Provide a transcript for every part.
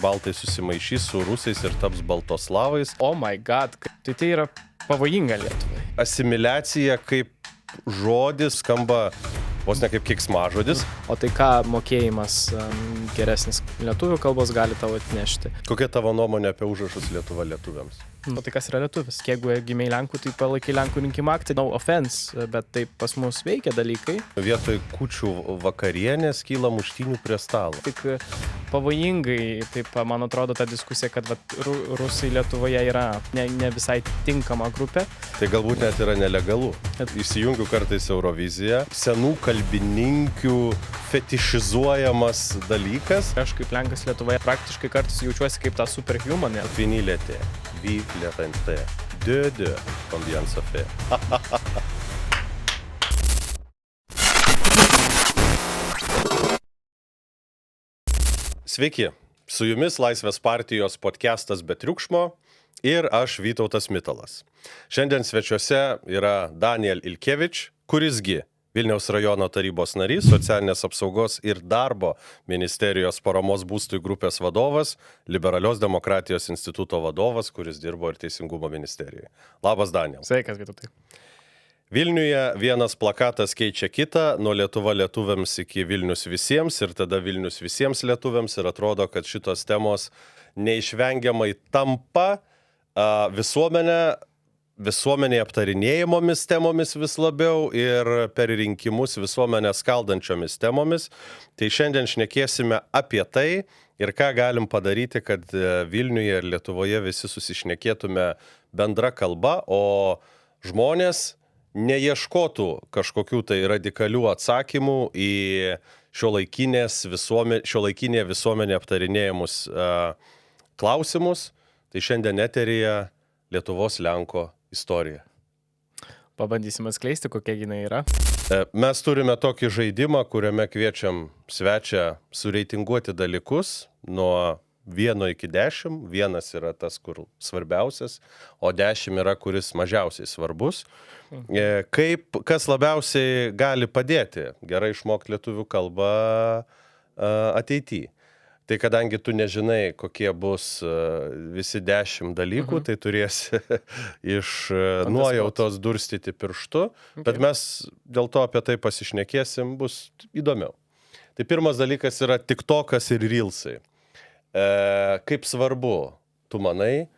baltai susimaišys su rusais ir taps baltoslavais. Oh my god, tai yra pavojinga Lietuvai. Asimiliacija kaip žodis skamba vos ne kaip keiksmažodis. O tai ką mokėjimas geresnis lietuvių kalbos gali tau atnešti? Kokia tavo nuomonė apie užrašus Lietuva lietuviams? O tai kas yra lietuvis? Jeigu gimiai Lenkų, tai palaikai Lenkų rinkimų akciją. No offense, bet taip pas mus veikia dalykai. Vietoj kūčių vakarienės kyla muštynių prie stalo. Tik pavojingai, taip man atrodo, ta diskusija, kad rusai Lietuvoje yra ne visai tinkama grupė. Tai galbūt net yra nelegalu. Įsijungiu kartais Euroviziją. Senų kalbininkių fetišizuojamas dalykas. Aš kaip Lenkas Lietuvoje praktiškai kartais jaučiuosi kaip tą superhuman. Vinylėtė. Vive la rente. De, combien ça fait? Sveiki, su jumis Laisvės partijos podcastas Be triukšmo ir aš Vytautas Mitalas. Šiandien svečiuose yra Daniel Ilkevič, kurisgi Vilniaus rajono tarybos narys, socialinės apsaugos ir darbo ministerijos paramos būstui grupės vadovas, Liberalios demokratijos instituto vadovas, kuris dirbo ir Teisingumo ministerijoje. Labas, Daniel. Sveikas, Vytautai. Vilniuje vienas plakatas keičia kitą, nuo Lietuva lietuviams iki Vilnius visiems ir tada Vilnius visiems lietuviams ir atrodo, kad šitos temos neišvengiamai tampa visuomenėje aptarinėjimomis temomis vis labiau ir per rinkimus visuomenę skaldančiomis temomis. Tai šiandien šnekėsime apie tai ir ką galim padaryti, kad Vilniuje ir Lietuvoje visi susišnekėtume bendra kalba, o žmonės neieškotų kažkokių tai radikalių atsakymų į šiuolaikinėje visuomenė aptarinėjimus klausimus. Tai šiandien eteryje Lietuvos Lenko istorija. Pabandysime atskleisti, kokia jinai yra. Mes turime tokį žaidimą, kuriame kviečiam svečią sureitinguoti dalykus nuo 1 iki 10. 1 yra tas, kur svarbiausias, o 10 yra, kuris mažiausiai svarbus. Kas labiausiai gali padėti gerai išmokti lietuvių kalbą ateityje. Tai kadangi tu nežinai, kokie bus visi 10 dalykų, tai turėsi iš nuojautos durstyti pirštu, bet mes dėl to apie tai pasišnekėsim, bus įdomiau. Tai pirmas dalykas yra TikTokas ir Reelsai. Kaip svarbu, tu manai,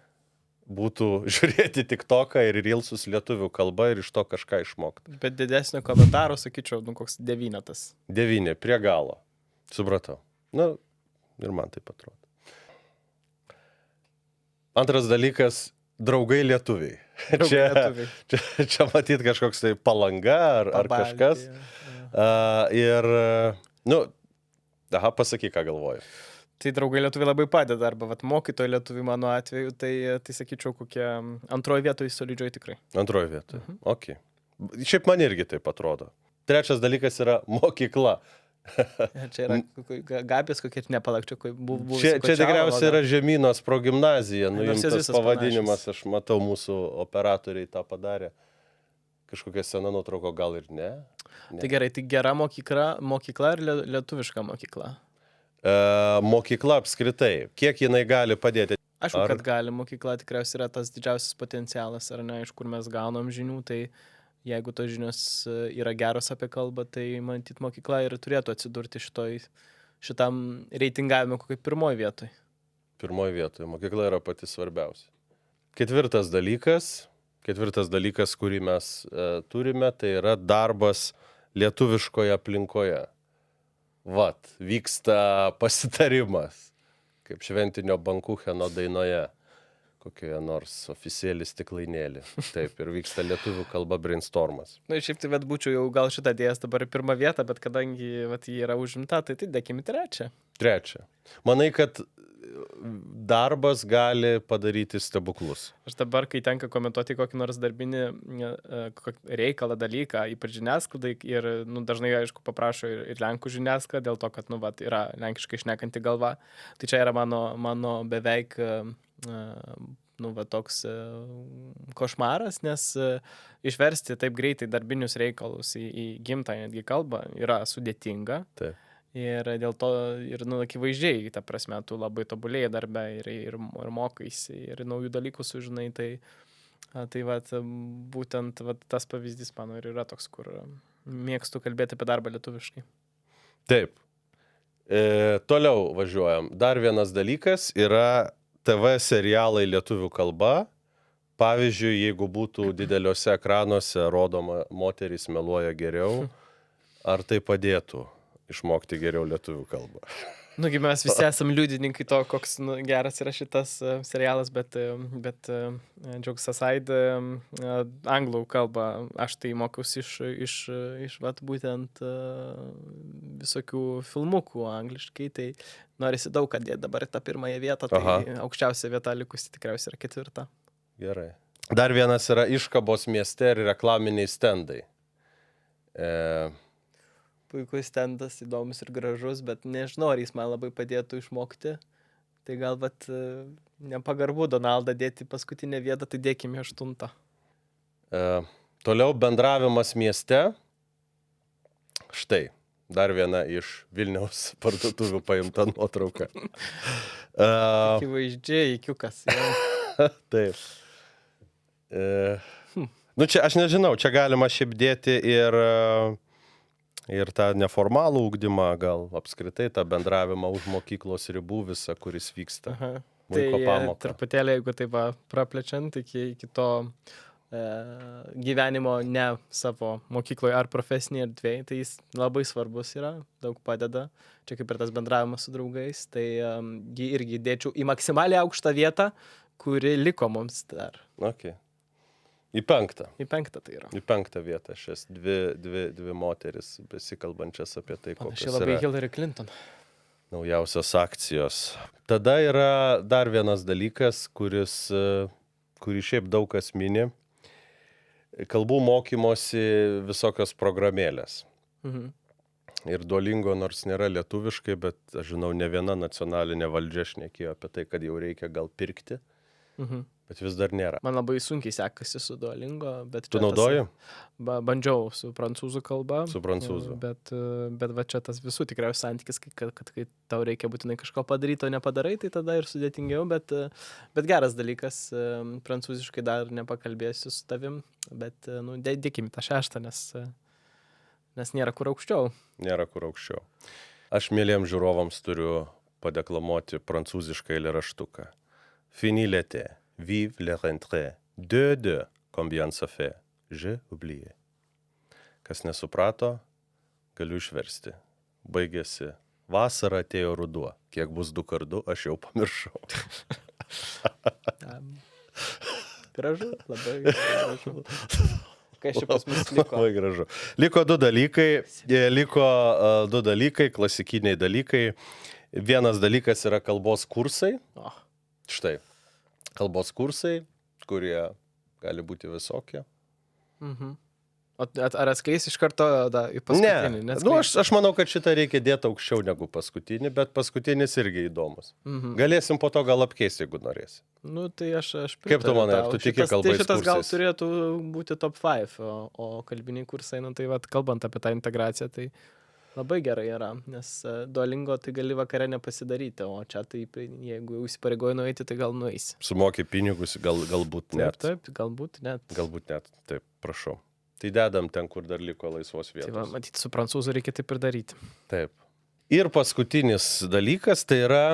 būtų žiūrėti TikToką ir Reelsus lietuvių kalba ir iš to kažką išmokti? Bet didesnio komentaro, sakyčiau, koks 9. 9, prie galo. Supratau. Ir man taip atrodo. Antras dalykas – draugai lietuviai. Čia matyt kažkoks tai Palanga ar kažkas. Pasakyk, ką galvoju. Tai draugai lietuviai labai padeda, arba mokytojai lietuviai mano atveju, tai sakyčiau, kokie antroje vietoje solidžioj tikrai. Antroje vietoje, ok. Šiaip man irgi taip atrodo. Trečias dalykas yra mokykla. Čia yra Gabės kokie nepalakčio, Čia tikriausiai yra Žemynos progimnazija, nuimtas pavadinimas, aš matau, mūsų operatoriai tą padarė. Kažkokia sena nuotrauko gal ir ne. Tai gerai, tai gera mokykla ir lietuviška mokykla? Mokykla apskritai, kiek jinai gali padėti? Aišku, kad gali, mokykla tikriausiai yra tas didžiausias potencialas, ar ne, iš kur mes gaunam žinių, tai jeigu tos žinios yra geros apie kalbą, tai matyt mokykla ir turėtų atsidurti šitam reitingavime kokiai pirmoji vietoj. Pirmoji vietoj. Mokykla yra pati svarbiausia. Ketvirtas dalykas, kurį mes turime, tai yra darbas lietuviškoje aplinkoje. Vyksta pasitarimas, kaip šventinio Bankucheno dainoje. Kokioje nors oficialį stiklainėlį. Taip, ir vyksta lietuvių kalba brainstormas. Šiaip tai būčiau jau gal šitą dėjęs dabar į pirmą vietą, bet kadangi jį yra užimta, tai dėkim į trečią. Manai, kad darbas gali padaryti stebuklus? Aš dabar, kai tenka komentuoti kokį nors darbinį reikalą dalyką, ypač žiniasklaidai, ir dažnai, aišku, paprašo ir lenkų žiniasklaidą, dėl to, kad yra lenkiškai šnekanti galva. Tai čia yra mano beveik toks košmaras, nes išversti taip greitai darbinius reikalus į gimtąją netgi kalbą yra sudėtinga. Taip. Ir dėl to, ir akivaizdžiai, ta prasme, tu labai tobulėjai darbe ir mokaisi, ir naujų dalykų sužinai, tai vat, būtent vat, tas pavyzdys mano ir yra toks, kur mėgstu kalbėti apie darbą lietuviškai. Taip. Toliau važiuojam. Dar vienas dalykas yra TV serialai lietuvių kalba. Pavyzdžiui, jeigu būtų dideliuose ekranuose rodoma moterys meluoja geriau, ar tai padėtų išmokti geriau lietuvių kalbą? Nugi mes visi esam liudininkai to, koks geras yra šitas serialas, bet jokes aside, anglų kalbą aš tai mokiausi iš vat, būtent visokių filmukų angliškai, tai norisi daug ką dėti dabar į tą pirmąją vietą, tai aukščiausia vieta likusi tikriausiai yra 4. Gerai. Dar vienas yra iškabos mieste ir reklaminiai stendai. Puikus stendas, įdomus ir gražus, bet nežinau, ar jis man labai padėtų išmokti. Tai gal vat nepagarbu Donaldą dėti paskutinę vietą, tai dėkime 8. Toliau bendravimas mieste. Štai, dar viena iš Vilniaus parduotuvių paimta nuotrauka. Akivaizdžiai, ikiukas. Taip. Nu čia, aš nežinau, čia galima šiaip dėti ir tą neformalų ugdymą, gal apskritai tą bendravimą už mokyklos ribų visą, kuris vyksta. Vaiko pamoka. Tai truputėlį, jeigu taip praplečiant iki to gyvenimo ne savo mokykloje ar profesinėje erdvėje, tai jis labai svarbus yra, daug padeda. Čia kaip ir tas bendravimas su draugais, tai jį irgi dėčiau į maksimaliai aukštą vietą, kuri liko mums dar. Okay. Į 5. Į 5 tai yra. Į 5 vietą šias dvi moteris besikalbančias apie tai, kokios yra. Labai Hillary Clinton. Naujausios akcijos. Tada yra dar vienas dalykas, kurį šiaip daug kas mini. Kalbų mokymosi visokios programėlės. Ir Duolingo nors nėra lietuviškai, bet aš žinau, ne viena nacionalinė valdžia šnekėjo apie tai, kad jau reikia gal pirkti. Bet vis dar nėra. Man labai sunkiai sekasi su Duolingo, bet... Tu naudoji? Bandžiau su prancūzų kalba. Su prancūzų. Bet va čia tas visų tikriausiai santykis, kad kai tau reikia būtinai kažko padaryti, o nepadarai, tai tada ir sudėtingiau, bet geras dalykas, prancūziškai dar nepakalbėsiu su tavim, bet dėkim tą 6, nes nėra kur aukščiau. Nėra kur aukščiau. Aš mėliem žiūrovams turiu padeklamuoti prancūzišką eilėraštuką. Fini l'été, vive la rentrée, 2, combien ça fait, j'ai oublié. Kas nesuprato, galiu išversti. Baigėsi vasara, atėjo ruduo. Kiek bus 2x2, aš jau pamiršau. Gražu, labai gražu. Kas čia pas mus liko? Labai gražu. Liko 2 dalykai, klasikiniai dalykai. Vienas dalykas yra kalbos kursai. Štai, kalbos kursai, kurie gali būti visokie. Ar atskleis iš karto į paskutinį? Ne, aš manau, kad šitą reikia dėti aukščiau negu paskutinį, bet paskutinis irgi įdomus. Galėsim po to gal apkeisti, jeigu norėsi. Tai aš pritariu. Kaip tu manai, ar tu tiki kalbais kursais? Šitas gal turėtų būti top 5, o kalbiniai kursai, tai vat, kalbant apie tą integraciją, tai labai gerai yra, nes Duolingo tai gali vakare nepasidaryti, o čia taip, jeigu jau įsipareigoji nueiti, tai gal nueisi. Sumoki pinigus, galbūt net. Taip, galbūt net. Galbūt net, taip, prašau. Tai dedam ten, kur dar liko laisvos vietos. Tai matyti, su prancūzų reikia taip ir daryti. Taip. Ir paskutinis dalykas, tai yra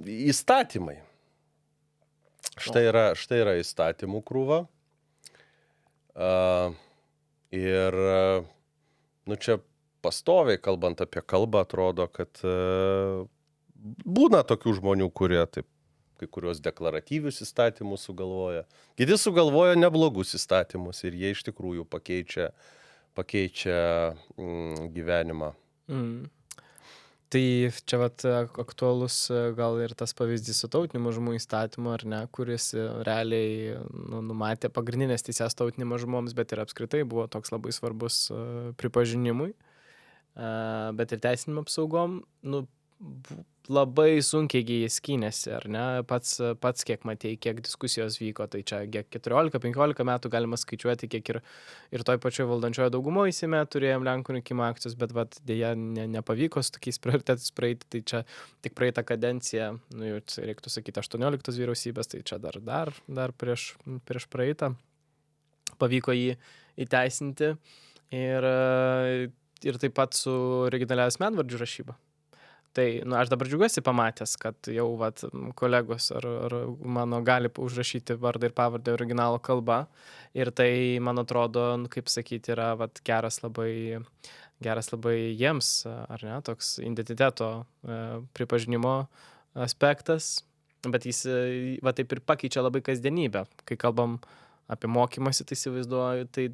įstatymai. Štai yra įstatymų krūva. Ir, čia pastoviai, kalbant apie kalbą, atrodo, kad būna tokių žmonių, kurie taip kai kurios deklaratyvius įstatymus sugalvoja. Kiti sugalvoja neblogus įstatymus ir jie iš tikrųjų pakeičia gyvenimą. Tai čia vat aktualus gal ir tas pavyzdys su tautinių mažumų įstatymu, ar ne, kuris realiai numatė pagrindinės teises tautinių mažumoms, bet ir apskritai buvo toks labai svarbus pripažinimui, bet ir teisinėm apsaugom. labai sunkiai skynėsi, ar ne? Pats kiek matėjai, kiek diskusijos vyko, tai čia 14-15 metų galima skaičiuoti, kiek ir toj pačioj valdančioje daugumoje įsime turėjom Lenkų rinkimų akcijos, bet dėja nepavyko su tokiais prioritetais praeiti, tai čia tik praeitą kadenciją, jau reiktų sakyti 18 vyriausybės, tai čia dar prieš praeitą pavyko jį įteisinti ir taip pat su originalia asmenvardžių rašyba. Tai, aš dabar džiugiuosi pamatęs, kad jau kolegos ar mano gali užrašyti vardą ir pavardę originalo kalba. Ir tai, man atrodo, kaip sakyti, yra geras labai jiems, ar ne, toks identiteto pripažinimo aspektas. Bet jis taip ir pakeičia labai kasdienybę. Kai kalbam apie mokymąsi, tai įsivaizduoju, tai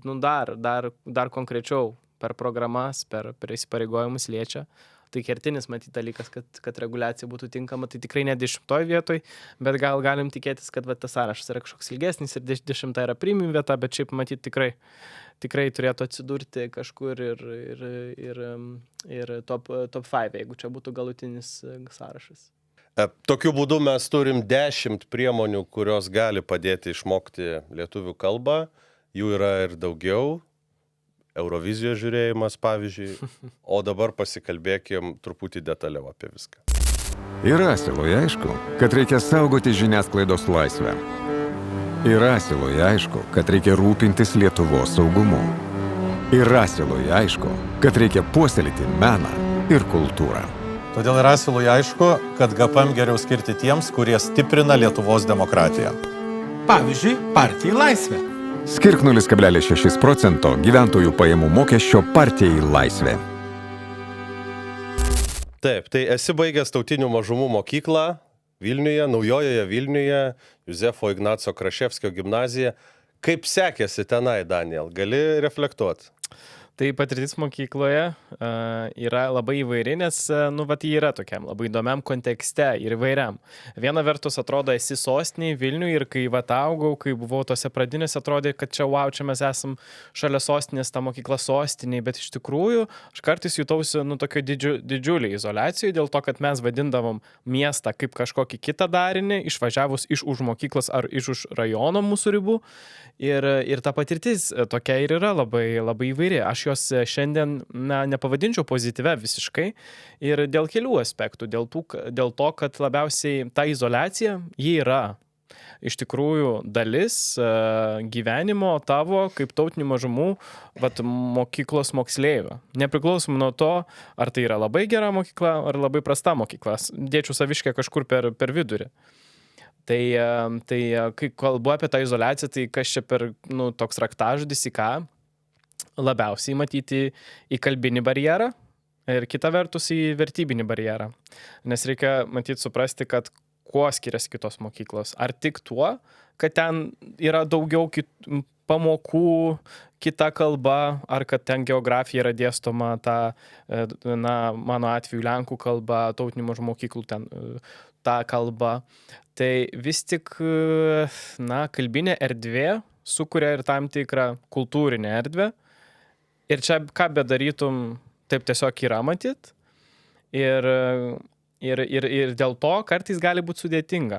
dar konkrečiau per programas, per įsipareigojimus liečia. Tai kertinis matyti dalykas, kad reguliacija būtų tinkama, tai tikrai ne 10 vietoj, bet galim tikėtis, kad tas sąrašas yra kažkoks ilgesnis ir 10 yra premium vieta, bet šiaip matyti tikrai turėtų atsidurti kažkur ir top 5, jeigu čia būtų galutinis sąrašas. Tokiu būdu mes turim 10 priemonių, kurios gali padėti išmokti lietuvių kalbą. Jų yra ir daugiau. Eurovizijos žiūrėjimas, pavyzdžiui, o dabar pasikalbėkim truputį detaliau apie viską. Ir Asilui aišku, kad reikia saugoti žiniasklaidos laisvę. Ir Asilui aišku, kad reikia rūpintis Lietuvos saugumu. Ir Asilui aišku, kad reikia puoselėti meną ir kultūrą. Todėl ir Asilui aišku, kad GPM geriau skirti tiems, kurie stiprina Lietuvos demokratiją. Pavyzdžiui, partijai Laisvė. Skirk 0,6% gyventojų pajamų mokesčio partijai Laisvė. Taip, tai esi baigęs tautinių mažumų mokyklą Vilniuje, Naujojoje Vilniuje, Juzefo Ignaco Kraševskio gimnaziją. Kaip sekėsi tenai, Daniel? Gali reflektuoti? Tai patirtis mokykloje yra labai įvairi, nes jį yra tokiam labai įdomiam kontekste ir įvairiam. Viena vertus atrodo esi sostiniai Vilniuje ir kai augau, kai buvau tose pradinėse, atrodė, kad čia čia mes esam šalia sostinės, ta mokykla sostiniai, bet iš tikrųjų aš kartais jutausi tokio didžiuliai izoliacijai, dėl to, kad mes vadindavom miestą kaip kažkokį kitą darinį, išvažiavus iš už mokyklos ar iš už rajono mūsų ribų. Ir ta patirtis tokia ir yra labai, labai įvairi. Aš jos šiandien nepavadinčiau pozityvia visiškai ir dėl kelių aspektų. Dėl to, kad labiausiai ta izoliacija, ji yra iš tikrųjų dalis gyvenimo tavo kaip tautinių mažumų mokyklos moksleivio. Nepriklausomai nuo to, ar tai yra labai gera mokykla, ar labai prasta mokykla. Dėčiau Saviškę kažkur per vidurį. Tai kai kalbu apie tą izoliaciją, tai kas čia per toks raktažodis į ką? Labiausiai matyti į kalbinį barjerą ir kita vertus į vertybinį barjerą. Nes reikia matyti suprasti, kad kuo skiriasi kitos mokyklos. Ar tik tuo, kad ten yra daugiau pamokų, kita kalba, ar kad ten geografija yra dėstoma mano atveju Lenkų kalba, tautinių mažumų mokyklų ten ta kalba. Tai vis tik, kalbinė erdvė sukuria ir tam tikrą kultūrinę erdvę. Ir čia ką bedarytum, taip tiesiog yra matyt. Ir dėl to kartais gali būti sudėtinga.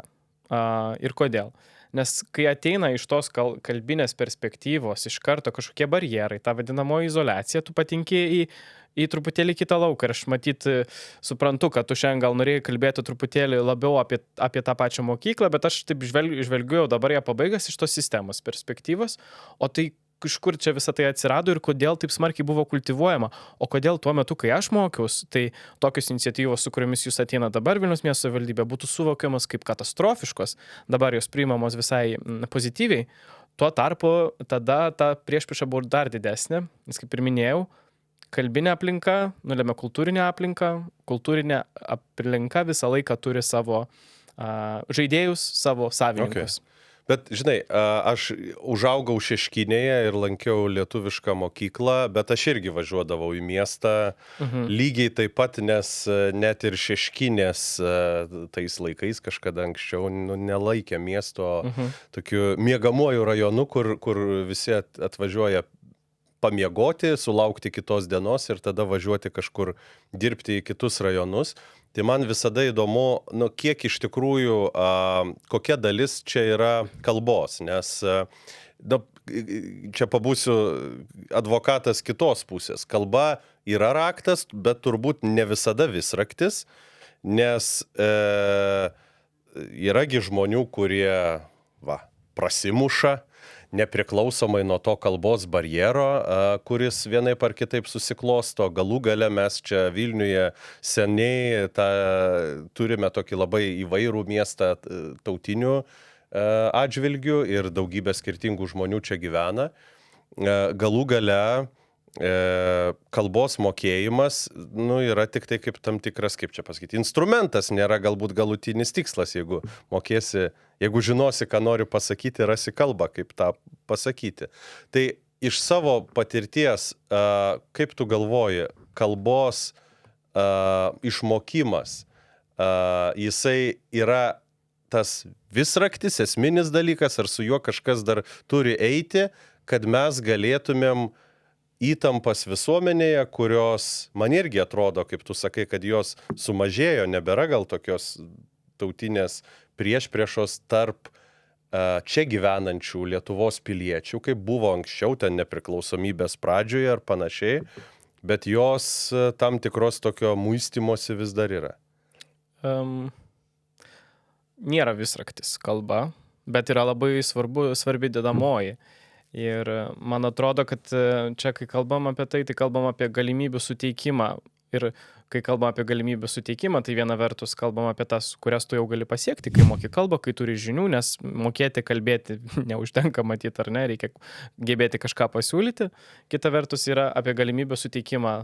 Ir kodėl? Nes kai ateina iš tos kalbinės perspektyvos iš karto kažkokie barjerai, ta vadinamoji izoliacija, tu patinki į truputėlį kitą lauką. Ir aš suprantu, kad tu šiandien gal norėjai kalbėti truputėlį labiau apie tą pačią mokyklą, bet aš taip žvelgiu jau dabar ją pabaigęs iš tos sistemos perspektyvos, o tai iš kur čia visą tai atsirado ir kodėl taip smarkiai buvo kultivuojama, o kodėl tuo metu, kai aš mokiausi, tai tokios iniciatyvos, su kuriomis jūs ateina dabar Vilniaus miesto savivaldybė, būtų suvokiamas kaip katastrofiškos, dabar jos priimamos visai pozityviai. Tuo tarpu tada ta priešprieša buvo dar didesnė, nes kaip ir minėjau, kalbinė aplinka nulemia kultūrinę aplinką, kultūrinė aplinka visą laiką turi savo žaidėjus, savo savininkus. Okay. Bet, žinai, aš užaugau Šeškinėje ir lankiau lietuvišką mokyklą, bet aš irgi važiuodavau į miestą lygiai taip pat, nes net ir Šeškinės tais laikais kažkada anksčiau nelaikė miesto tokiu miegamuoju rajonu, kur visi atvažiuoja pamiegoti, sulaukti kitos dienos ir tada važiuoti kažkur dirbti į kitus rajonus. tai man visada įdomu, nu, kiek iš tikrųjų, kokia dalis čia yra kalbos, nes čia pabūsiu advokatas kitos pusės. Kalba yra raktas, bet turbūt ne visada visraktis, nes yragi žmonių, kurie prasimuša, nepriklausomai nuo to kalbos barjero, kuris vienaip ar kitaip susiklosto. Galų gale mes čia Vilniuje seniai turime tokį labai įvairų miestą tautinių atžvilgių ir daugybė skirtingų žmonių čia gyvena. Galų gale kalbos mokėjimas yra tik tai kaip tam tikras, kaip čia pasakyti, instrumentas, nėra galbūt galutinis tikslas. Jeigu žinosi, ką nori pasakyti, rasi kalbą, kaip tą pasakyti. Tai iš savo patirties, kaip tu galvoji, kalbos išmokimas, jisai yra tas visraktis, esminis dalykas, ar su juo kažkas dar turi eiti, kad mes galėtumėm įtampas visuomenėje, kurios man irgi atrodo, kaip tu sakai, kad jos sumažėjo, nebėra gal tokios tautinės priešpriešos tarp čia gyvenančių Lietuvos piliečių, kaip buvo anksčiau, ten nepriklausomybės pradžioje ar panašiai, bet jos tam tikros tokio muistimosi vis dar yra. Nėra visraktis kalba, bet yra labai svarbi dedamoji. Ir man atrodo, kad čia, kai kalbam apie tai kalbam apie galimybių suteikimą. Ir kai kalbam apie galimybių suteikimą, tai viena vertus kalbam apie tas, kurias tu jau gali pasiekti, kai moki kalbą, kai turi žinių, nes mokėti kalbėti neužtenka matyti ar ne, reikia gebėti kažką pasiūlyti. Kita vertus yra apie galimybių suteikimą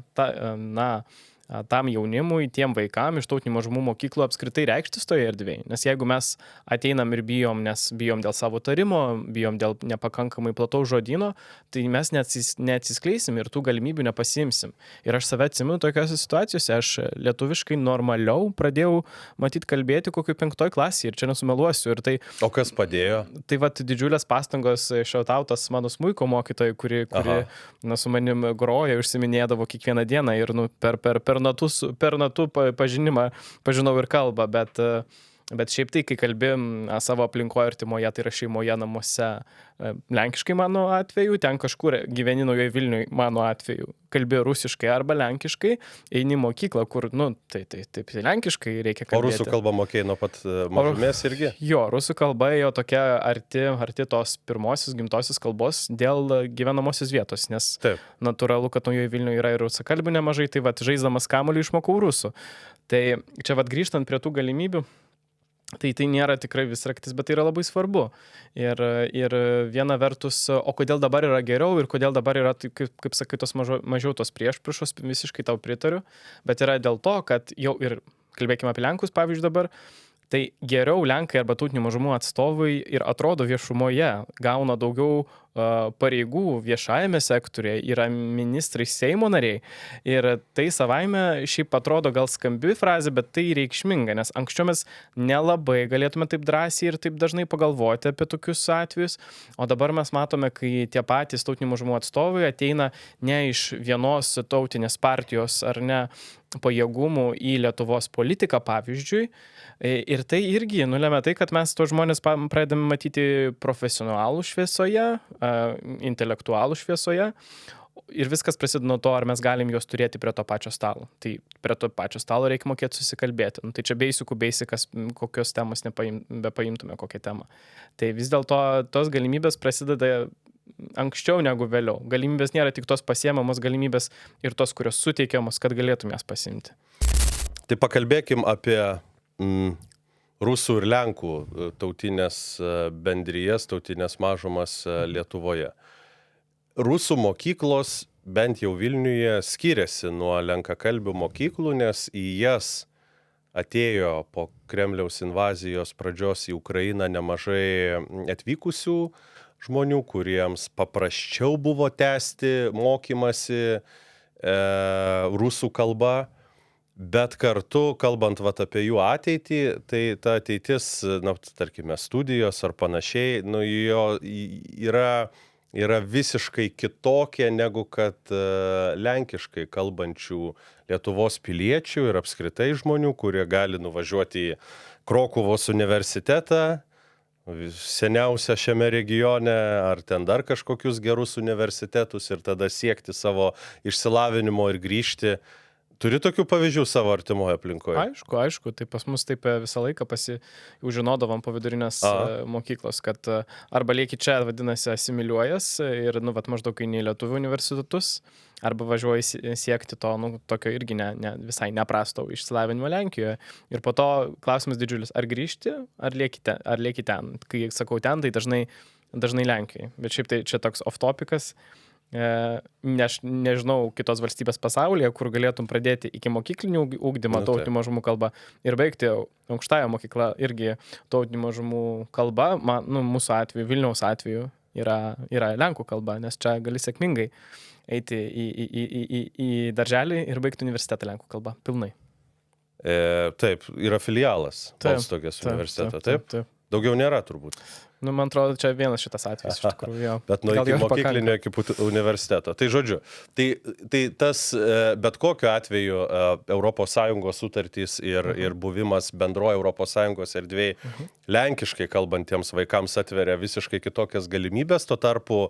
tam jaunimui, tiem vaikam iš tautinių mažumų mokyklų apskritai reikštis toje erdvėje. Nes jeigu mes ateinam ir bijom, nes bijom dėl savo tarimo, bijom dėl nepakankamai plataus žodyno, tai mes neatsiskleisim ir tų galimybių nepasiimsim. Ir aš save atsimenu tokiose situacijose, aš lietuviškai normaliau pradėjau matyti kalbėti kokioj 5 klasėje ir čia nesumeluosiu. Ir tai, o kas padėjo? Tai didžiulės pastangos šautautas mano smuiko mokytojai, kuri su manim groja, užsiminėdavo kiekvieną dieną ir per natų pažinimą pažinau ir kalbą, bet šiaip tai, kai kalbėjom savo aplinkoje artimoje, tai yra šeimoje, namuose, lenkiškai mano atveju, ten kažkur gyveni Naujoje Vilniuje mano atveju, kalbėjau rusiškai arba lenkiškai, eini į mokyklą, kur, taip lenkiškai reikia kalbėti. O rusų kalbą mokėjai nuo pat mažumės irgi? Jo, rusų kalba jo tokia arti tos pirmosios gimtosios kalbos dėl gyvenamosios vietos, nes natūralu, kad Naujoje Vilniuje yra ir rusakalbių nemažai, tai žaisdamas kamuolį išmokau rusų. Tai čia grįžtant prie tų galimybių, tai nėra tikrai visraktis, bet tai yra labai svarbu. Ir viena vertus, o kodėl dabar yra geriau ir kodėl dabar yra, kaip sakai, mažiau tos priešpriešos, visiškai tau pritariu, bet yra dėl to, kad jau ir kalbėkime apie Lenkus, pavyzdžiui, dabar, tai geriau Lenkai arba tautinių mažumų atstovai ir atrodo viešumoje, gauna daugiau pareigų viešajame sektorėje, yra ministrai Seimo nariai ir tai savaime šiaip atrodo gal skambi frazė, bet tai reikšminga, nes anksčiau mes nelabai galėtume taip drąsiai ir taip dažnai pagalvoti apie tokius atvejus, o dabar mes matome, kai tie patys tautinių mažumų atstovai ateina ne iš vienos tautinės partijos ar ne pajėgumų į Lietuvos politiką, pavyzdžiui. Ir tai irgi nulemia tai, kad mes tos žmonės pradedame matyti profesionalų šviesoje, intelektualų šviesoje. Ir viskas prasideda nuo to, ar mes galim juos turėti prie to pačio stalo. Tai prie to pačio stalo reikia mokėti susikalbėti. Tai čia basicas, kokios temos bepaimtume kokią temą. Tai vis dėlto tos galimybės prasideda anksčiau negu vėliau. Galimybės nėra tik tos pasiemamos galimybės ir tos, kurios suteikiamos, kad galėtum jas pasiimti. Tai pakalbėkim apie rusų ir lenkų tautinės bendrijas, tautinės mažumas Lietuvoje. Rusų mokyklos, bent jau Vilniuje, skiriasi nuo lenkakalbių mokyklų, nes į jas atėjo po Kremliaus invazijos pradžios į Ukrainą nemažai atvykusių žmonių, kuriems paprasčiau buvo tęsti mokymasi rusų kalba, bet kartu, kalbant apie jų ateitį, tai ta ateitis, tarkime, studijos ar panašiai, jo yra yra visiškai kitokie negu kad lenkiškai kalbančių Lietuvos piliečių ir apskritai žmonių, kurie gali nuvažiuoti į Krokuvos universitetą, seniausia šiame regione, ar ten dar kažkokius gerus universitetus ir tada siekti savo išsilavinimo ir grįžti. Turi tokių pavyzdžių savo artimoje aplinkoje? Aišku, tai pas mus taip visą laiką jau žinodavom po vidurinės mokyklos, kad arba lieki čia, vadinasi, asimiliuojas ir, maždaug eini į lietuvių universitetus, arba važiuoji siekti to, tokio irgi visai neprasto išsilavinimo Lenkijoje. Ir po to klausimas didžiulis, ar grįžti, ar lieki ten. Kai sakau ten, tai dažnai Lenkijoje. Bet šiaip tai čia toks off-topikas. Nežinau kitos valstybės pasaulyje, kur galėtum pradėti iki mokyklinį ūkdymą tautinių mažumų kalbą ir baigti aukštąją mokyklą irgi tautinių mažumų kalba. Mūsų atveju, Vilniaus atveju yra lenkų kalba, nes čia gali sėkmingai eiti į darželį ir baigti universitetą lenkų kalba, pilnai. Taip, yra filialas Balstogės universiteto, taip? Daugiau nėra turbūt. Man atrodo, čia vienas šitas atvejis iš tikrųjų, jo. Bet nuo iki mokyklinio iki universiteto. Tai žodžiu, tai tas bet kokiu atveju ES sutartys ir buvimas bendroje ES erdvėje lenkiškai kalbantiems vaikams atveria visiškai kitokias galimybės, tuo tarpu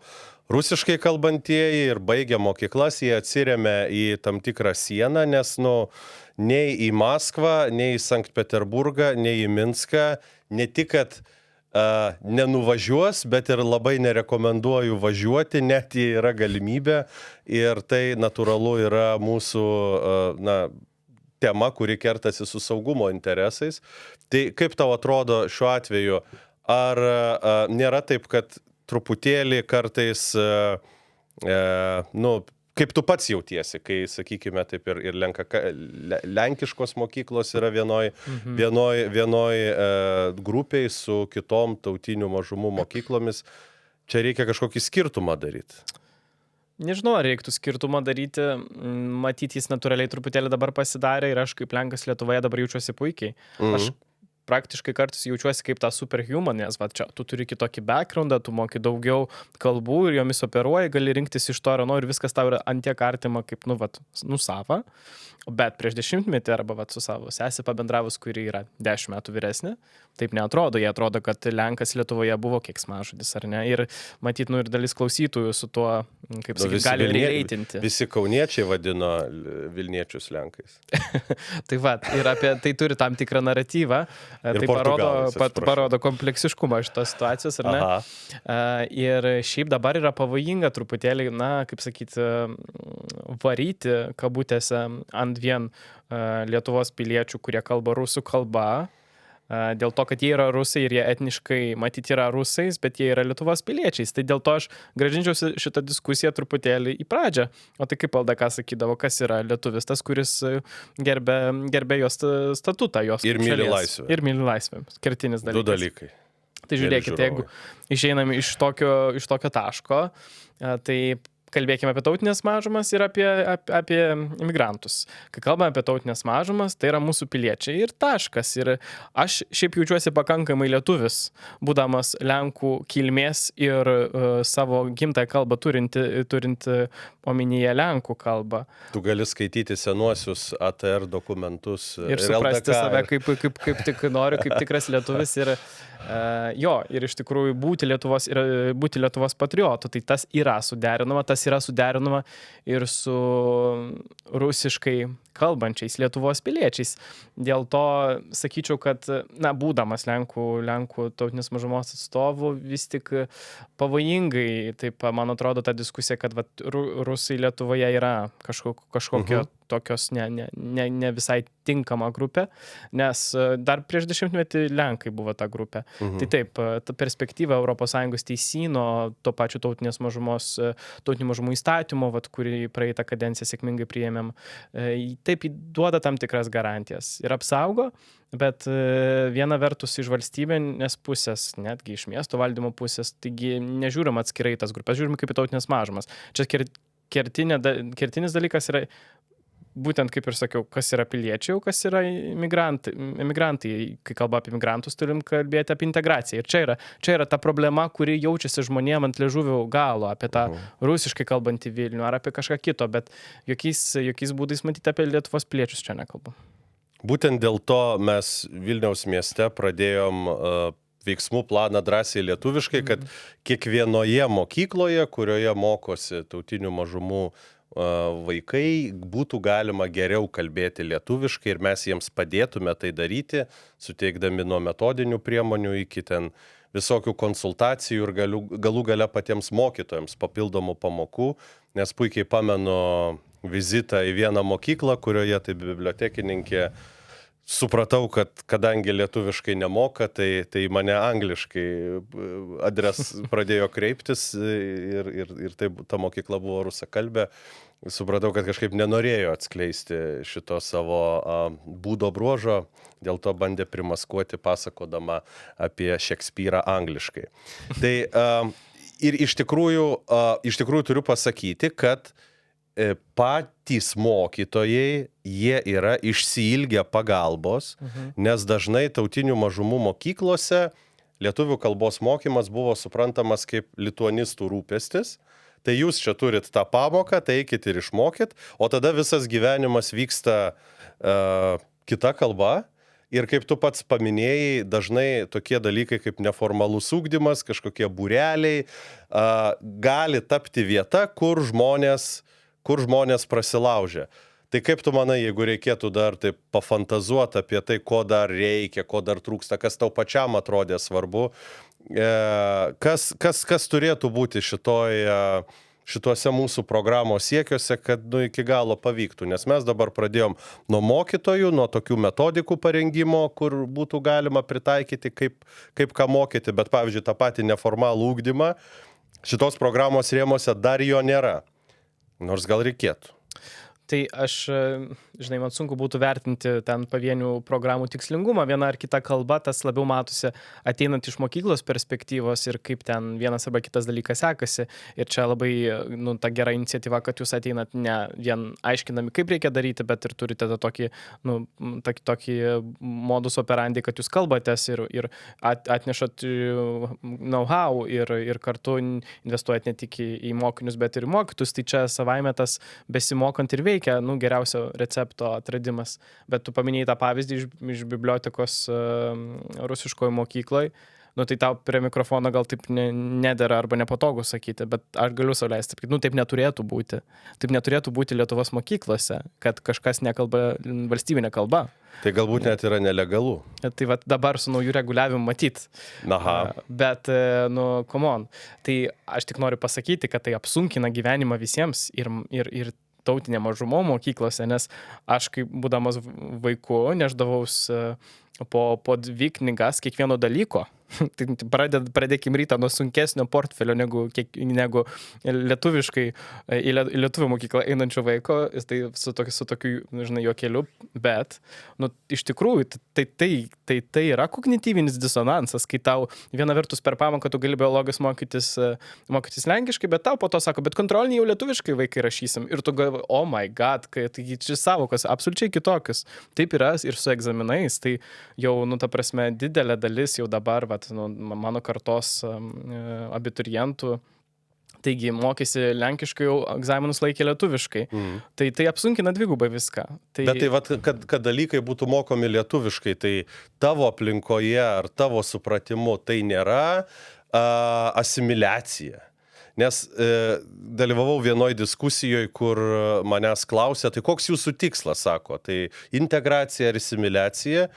rusiškai kalbantieji ir baigę mokyklas, jie atsiremia į tam tikrą sieną, nes nei į Maskvą, nei į Sankt Peterburgą, nei į Minską, ne tik, kad nenuvažiuos, bet ir labai nerekomenduoju važiuoti, net jei yra galimybė. Ir tai natūralu yra mūsų tema, kuri kertasi su saugumo interesais. Tai kaip tau atrodo šiuo atveju, ar nėra taip, kad truputėlį kartais, kaip tu pats jautiesi, kai, sakykime, taip ir lenkiškos mokyklos yra vienoj grupiai su kitom tautinių mažumų mokyklomis. Čia reikia kažkokį skirtumą daryti. Nežinau, ar reiktų skirtumą daryti. Matyti, jis natūraliai truputėlį dabar pasidarė ir aš kaip Lenkas Lietuvoje dabar jaučiuosi puikiai. Aš praktiškai kartais jaučiuosi kaip tą superhuman, nes čia tu turi kitokį backgroundą, tu moki daugiau kalbų ir jomis operuoji, gali rinktis iš to ir ir viskas tau yra antiek artima kaip, sava. Bet prieš 10-metį arba su savo sesė pabendravus, kuri yra 10 metų vyresnė, taip neatrodo. Jie atrodo, kad Lenkas Lietuvoje buvo keiksmažodis, ar ne? Ir matyt, ir dalis klausytojų su tuo, kaip sakyti, gali reitinti. Visi kauniečiai vadino Vilniečius Lenkais. Ir apie tai turi tam tikrą naratyvą. Tai parodo kompleksiškumą šitos situacijos, ar ne? Ir šiaip dabar yra pavojinga truputėlį, kaip sakyti, varyti kabutėse ant vien Lietuvos piliečių, kurie kalba rusų kalba, dėl to, kad jie yra rusai ir jie etniškai matyti yra rusais, bet jie yra Lietuvos piliečiais. Tai dėl to aš grąžinčiausi šitą diskusiją truputėlį į pradžią. O tai kaip LDK sakydavo, kas yra lietuvis, tas, kuris gerbė jos statutą, jos ir myli laisvę. Ir myli laisvę. Kertinis dalykas. Du dalykai. Tai žiūrėkite, jeigu išeiname iš tokio taško, tai kalbėkime apie tautinės mažumas ir apie imigrantus. Kai kalbame apie tautinės mažumas, tai yra mūsų piliečiai ir taškas. Ir aš šiaip jaučiuosi pakankamai lietuvis, būdamas Lenkų kilmės ir savo gimtąją kalbą turinti omenyje Lenkų kalbą. Tu gali skaityti senuosius ATR dokumentus ir suprasti save kaip tik noriu, kaip tikras lietuvis ir ir iš tikrųjų būti Lietuvos patriotu, tai tas yra suderinama ir su rusiškai kalbančiais Lietuvos piliečiais. Dėl to sakyčiau, kad, būdamas Lenkų tautinės mažumos atstovų, vis tik pavojingai, taip, man atrodo, ta diskusija, kad rusai Lietuvoje yra kažkokio tokios ne visai tinkama grupė, nes dar prieš 10-metį Lenkai buvo ta grupė. Tai taip, ta perspektyva ES teisyno, to pačiu tautinių mažumų įstatymo, kurį praeitą kadenciją sėkmingai priėmėm, taip duoda tam tikras garantijas ir apsaugo, bet viena vertus iš valstybinės pusės, netgi iš miesto valdymo pusės, taigi nežiūrim atskirai tas grupės, žiūrim kaip į tautinės mažumas. Čia kertinis dalykas yra būtent kaip ir sakiau, kas yra piliečiai, o kas yra emigrantai. Kai kalba apie migrantus, turim kalbėti apie integraciją. Ir čia yra ta problema, kuri jaučiasi žmonėm ant liežuvių galo, apie tą rusiškai kalbantį Vilnių ar apie kažką kito, bet jokiais būdais matyti apie Lietuvos piliečius čia nekalbu. Būtent dėl to mes Vilniaus mieste pradėjom veiksmų planą drąsiai lietuviškai, kad kiekvienoje mokykloje, kurioje mokosi tautinių mažumų vaikai, būtų galima geriau kalbėti lietuviškai ir mes jiems padėtume tai daryti, suteikdami nuo metodinių priemonių iki ten visokių konsultacijų ir galų gale patiems mokytojams papildomų pamokų, nes puikiai pamenu vizitą į vieną mokyklą, kurioje tai bibliotekininkė supratau, kad kadangi lietuviškai nemoka, tai mane angliškai pradėjo kreiptis ir tai ta mokykla buvo rusakalbė. Supratau, kad kažkaip nenorėjo atskleisti šito savo būdo bruožo, dėl to bandė primaskuoti pasakodama apie Šekspyrą angliškai. Tai ir iš tikrųjų turiu pasakyti, kad patys mokytojai, jie yra išsiilgę pagalbos, nes dažnai tautinių mažumų mokyklose lietuvių kalbos mokymas buvo suprantamas kaip lituanistų rūpestis. Tai jūs čia turit tą pamoką, tai eikit ir išmokit, o tada visas gyvenimas vyksta kita kalba. Ir kaip tu pats paminėjai, dažnai tokie dalykai kaip neformalus ugdymas, kažkokie būreliai gali tapti vieta, kur žmonės prasilaužia. Tai kaip tu manai, jeigu reikėtų dar taip pafantazuoti apie tai, ko dar reikia, ko dar trūksta, kas tau pačiam atrodė svarbu, kas turėtų būti šituose mūsų programos siekiuose, kad iki galo pavyktų. Nes mes dabar pradėjom nuo mokytojų, nuo tokių metodikų parengimo, kur būtų galima pritaikyti, kaip ką mokyti, bet pavyzdžiui, tą patį neformalų ugdymą, šitos programos rėmose dar jo nėra. Nors gal reikėtų. Tai aš, žinai, man sunku būtų vertinti ten pavienių programų tikslingumą. Viena ar kita kalba, tas labiau matosi ateinant iš mokyklos perspektyvos ir kaip ten vienas arba kitas dalykas sekasi. Ir čia labai, ta gera iniciatyva, kad jūs ateinat ne vien aiškinami, kaip reikia daryti, bet ir turite tokį modus operandi, kad jūs kalbatės ir atnešat know-how ir kartu investuojat ne tik į mokinius, bet ir į mokytus. Tai čia savaime tas besimokant ir veikia. Geriausio recepto atradimas. Bet tu paminėjai tą pavyzdį iš bibliotekos rusiškoje mokykloje. Tai tau prie mikrofono gal taip nedera arba nepatogu sakyti, bet aš galiu sau leisti. Taip neturėtų būti. Taip neturėtų būti Lietuvos mokyklose, kad kažkas nekalba valstybinė kalba. Tai galbūt net yra nelegalu. Tai dabar su naujų reguliavimu matyt. Aha. Bet, come on. Tai aš tik noriu pasakyti, kad tai apsunkina gyvenimą visiems ir tautinė mažumo mokyklose, nes aš kaip būdamas vaiku neždavaus po 2 knygas kiekvieno dalyko. Tai pradėkim rytą nuo sunkesnio portfelio negu lietuviškai į lietuvių mokyklą einančio vaiko, tai su tokiu, žinai, juokeliu, bet iš tikrųjų tai yra kognityvinis disonansas, kai tau viena vertus per pamoką tu gali biologijos mokytis lenkiškai, bet tau po to sako, bet kontrolinį jau lietuviškai vaikai rašysim ir tu galvoji, oh my god, tai čia savokos absoliučiai kitokios. Taip yra ir su egzaminais, tai jau, ta prasme, didelė dalis jau dabar, mano kartos abiturientų, taigi mokėsi lenkiškai, jau egzaminus laikė lietuviškai. Tai apsunkina dvigubai viską. Bet kad dalykai būtų mokomi lietuviškai, tai tavo aplinkoje ar tavo supratimu tai nėra asimiliacija. Nes dalyvavau vienoj diskusijoje, kur manęs klausė, tai koks jūsų tikslas, sako, tai integracija ar asimiliacija.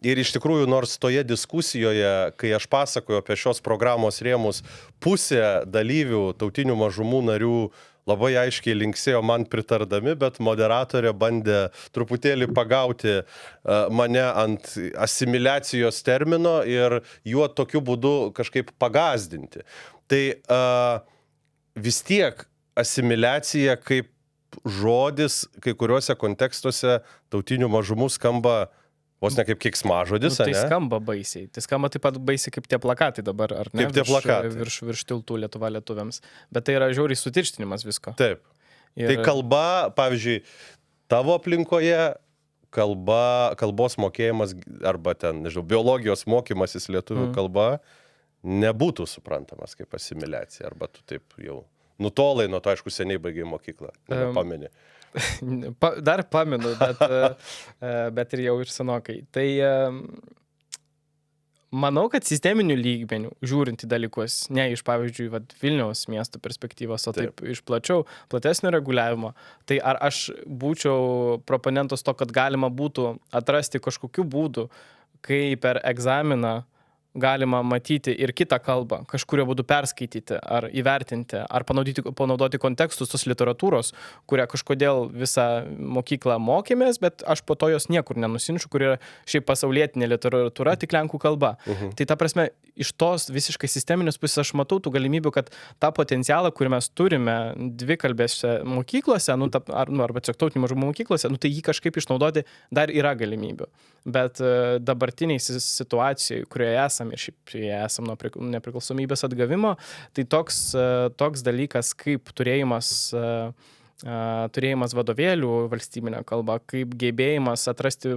Ir iš tikrųjų, nors toje diskusijoje, kai aš pasakoju apie šios programos rėmus, pusė dalyvių tautinių mažumų narių labai aiškiai linksėjo man pritardami, bet moderatorė bandė truputėlį pagauti mane ant asimiliacijos termino ir juo tokiu būdu kažkaip pagazdinti. Tai vis tiek asimiliacija kaip žodis kai kuriuose kontekstuose tautinių mažumų skamba vos ne kaip keiksmažodis, tai skamba baisiai. Tai skamba taip pat baisiai kaip tie plakatai dabar, ar ne? Kaip tie plakatai. Virš tiltų Lietuva lietuviams. Bet tai yra žiauriai sutirštinimas visko. Taip. Tai kalba, pavyzdžiui, tavo aplinkoje kalbos mokėjimas arba ten, nežinau, biologijos mokymasis lietuvių kalba nebūtų suprantamas kaip asimiliacija, arba tu taip jau nutolai nuo to, aišku, seniai baigiai mokyklą, nepameni. Dar pamenu, bet ir jau ir senokai. Tai manau, kad sisteminių lygmenių, žiūrint į dalykus, ne iš, pavyzdžiui, Vilniaus miesto perspektyvos, o taip iš platesnio reguliavimo, tai ar aš būčiau proponentas to, kad galima būtų atrasti kažkokių būdų, kai per egzaminą galima matyti ir kitą kalbą, kažkurio būdu perskaityti, ar įvertinti, ar panaudoti kontekstus tos literatūros, kurią kažkodėl visą mokyklą mokėmės, bet aš po to jos niekur nenusinčiu, kur yra šiaip pasaulietinė literatūra, tik lenkų kalba. Tai ta prasme, iš tos visiškai sisteminės pusės aš matau tų galimybių, kad tą potencialą, kurį mes turime dvikalbėse mokyklose, arba tiesiog tautinių mažumų mokyklose, tai jį kažkaip išnaudoti dar yra galimybių. Bet dabartiniai situacijai, kurioje esame ir šiaip esam nuo nepriklausomybės atgavimo, tai toks dalykas kaip turėjimas vadovėlių valstybinę kalbą, kaip gebėjimas atrasti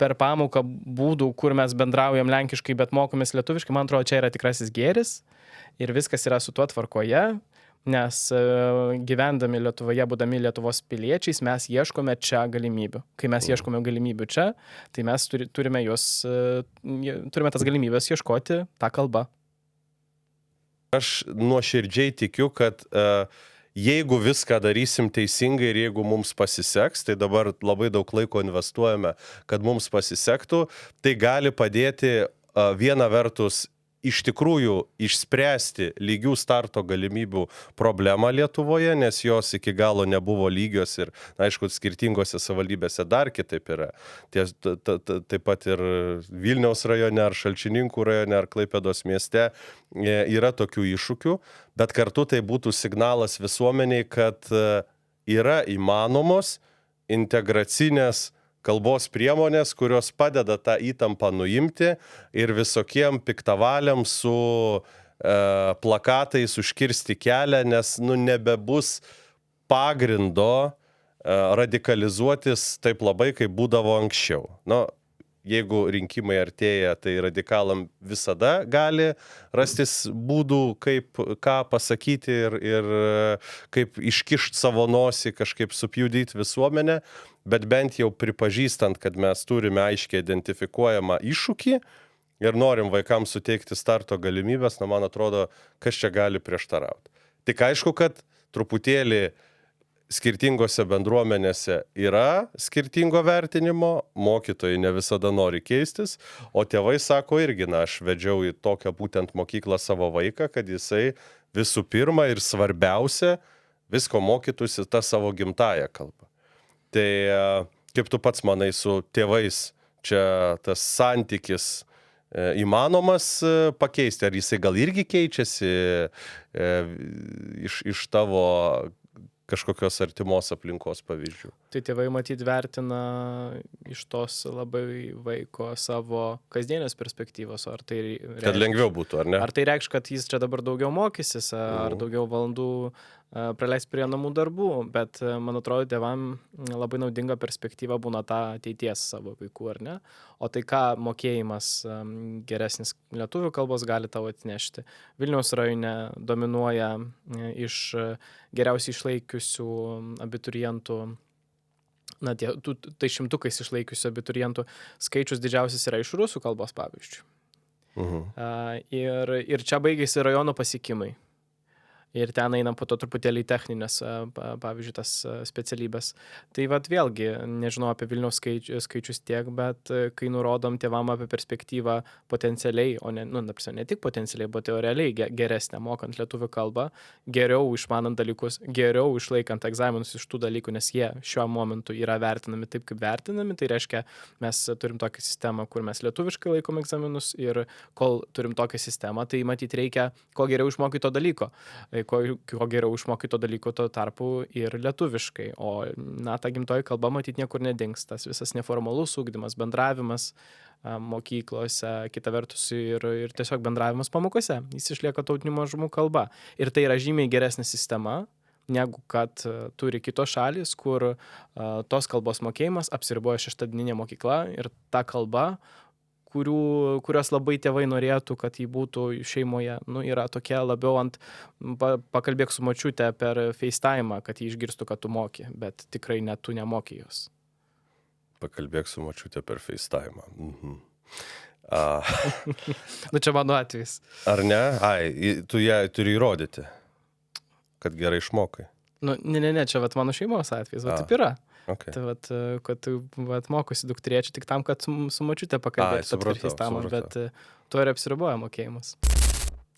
per pamoką būdų, kur mes bendraujam lenkiškai, bet mokomės lietuviškai, man atrodo, čia yra tikrasis gėris ir viskas yra su tuo tvarkoje. Nes gyvendami Lietuvoje, būdami Lietuvos piliečiais, mes ieškome čia galimybių. Kai mes ieškome galimybių čia, tai mes turime tas galimybės ieškoti tą kalbą. Aš nuoširdžiai tikiu, kad jeigu viską darysim teisingai ir jeigu mums pasiseks, tai dabar labai daug laiko investuojame, kad mums pasisektų, tai gali padėti viena vertus iš tikrųjų išspręsti lygių starto galimybių problemą Lietuvoje, nes jos iki galo nebuvo lygios ir, aišku, skirtingose savivaldybėse dar kitaip yra. Taip pat ir Vilniaus rajone, ar Šalčininkų rajone, ar Klaipėdos mieste yra tokių iššūkių, bet kartu tai būtų signalas visuomeniai, kad yra įmanomos integracinės kalbos priemonės, kurios padeda tą įtampą nuimti ir visokiem piktavaliam su plakatais užkirsti kelią, nes nebebus pagrindo radikalizuotis taip labai, kaip būdavo anksčiau. Jeigu rinkimai artėja, tai radikalam visada gali rastis būdų, ką pasakyti ir kaip iškišti savo nosį, kažkaip supjudyti visuomenę, bet bent jau pripažįstant, kad mes turime aiškiai identifikuojamą iššūkį ir norim vaikams suteikti starto galimybės, man atrodo, kas čia gali prieštarauti. Tik aišku, kad truputėlį skirtingose bendruomenėse yra skirtingo vertinimo, mokytojai ne visada nori keistis, o tėvai sako irgi, aš vedžiau į tokią būtent mokyklą savo vaiką, kad jisai visų pirma ir svarbiausia visko mokytųsi tą savo gimtąją kalbą. Tai kaip tu pats manai su tėvais, čia tas santykis įmanomas pakeisti, ar jisai gal irgi keičiasi iš tavo kažkokios artimos aplinkos pavyzdžių? Tai tėvai matyt vertina iš tos labai vaiko savo kasdienės perspektyvos, ar tai reikš, kad lengviau būtų, ar ne? Ar tai reikš, kad jis čia dabar daugiau mokysis, ar daugiau valandų praleis prie namų darbų, bet man atrodo, tėvam labai naudinga perspektyva būna tą ateities savo vaikų, ar ne? O tai ką mokėjimas geresnis lietuvių kalbos gali tavo atnešti? Vilniaus rajone dominuoja iš geriausiai išlaikiusių abiturientų, tai šimtukais išlaikiusių abiturientų skaičius didžiausias yra iš rusų kalbos, pavyzdžiui. Ir čia baigėsi rajono pasiekimai. Ir ten einam po to truputėlį techninės, pavyzdžiui, tas specialybės. Tai vėlgi, nežinau apie Vilniaus skaičius tiek, bet kai nurodom tėvam apie perspektyvą potencialiai, o ne tik potencialiai, bet realiai geresnę mokant lietuvių kalbą, geriau išmanant dalykus, geriau išlaikant egzaminus iš tų dalykų, nes jie šiuo momentu yra vertinami taip, kaip vertinami. Tai reiškia, mes turim tokią sistemą, kur mes lietuviškai laikom egzaminus ir kol turim tokią sistemą, tai matyt reikia kuo geriau išmokyti to dalyko. Kuo geriau išmokyti to dalyko, to tarpu ir lietuviškai. O ta gimtoji kalba matyt niekur nedings. Tas visas neformalus ugdymas, bendravimas mokyklose, kita vertus ir tiesiog bendravimas pamokose. Jis išlieka tautinių mažumų kalba. Ir tai yra žymiai geresnė sistema, negu kad turi kitos šalys, kur tos kalbos mokėjimas apsiriboja 6-dieninė mokykla ir ta kalba, kurios labai tėvai norėtų, kad jį būtų šeimoje, yra tokia labiau pakalbėk su močiute per FaceTime, kad jį išgirstų, kad tu moki, bet tikrai net tu nemoki jos. Pakalbėk su močiute per FaceTime. Čia mano atvejis. Ar ne? Tu ją turi įrodyti, kad gerai išmokai. Ne, čia mano šeimos atvejis, taip yra. Okay. Tai kad mokosi dukterėčių tik tam, kad su močiute pakalbėti per FaceTime, bet tuo ir apsiriboja mokėjimas.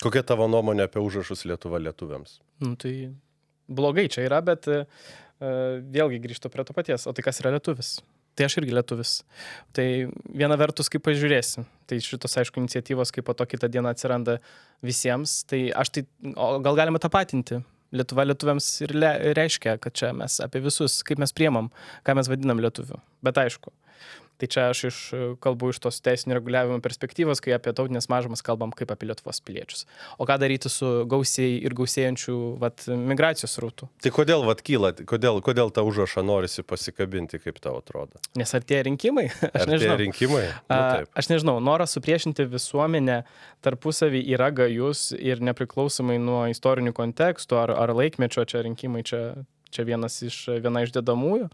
Kokia tavo nuomonė apie užrašus Lietuva lietuviams? Tai blogai čia yra, bet vėlgi grįžtu prie to paties. O tai kas yra lietuvis? Tai aš irgi lietuvis. Tai viena vertus, kaip pažiūrėsi. Tai šitos, aišku, iniciatyvos, kaip po to kitą dieną atsiranda visiems. Tai gal galima tapatinti. Lietuva lietuviams ir reiškia, kad čia mes apie visus, kaip mes priemam, ką mes vadinam lietuviu. Bet aišku, tai čia aš kalbu iš tos teisinio reguliavimo perspektyvos, kai apie tautinės mažumas kalbam kaip apie Lietuvos piliečius. O ką daryti su gausiai ir gausėjančių migracijos srautų? Tai kodėl kyla, kodėl tą užrašą norisi pasikabinti, kaip tau atrodo? Nes artėja rinkimai? Artėja rinkimai? Aš nežinau, noras supriešinti visuomenę tarpusavį yra gajus ir nepriklausomai nuo istorinių kontekstų ar laikmečio, čia rinkimai čia viena iš dedamųjų,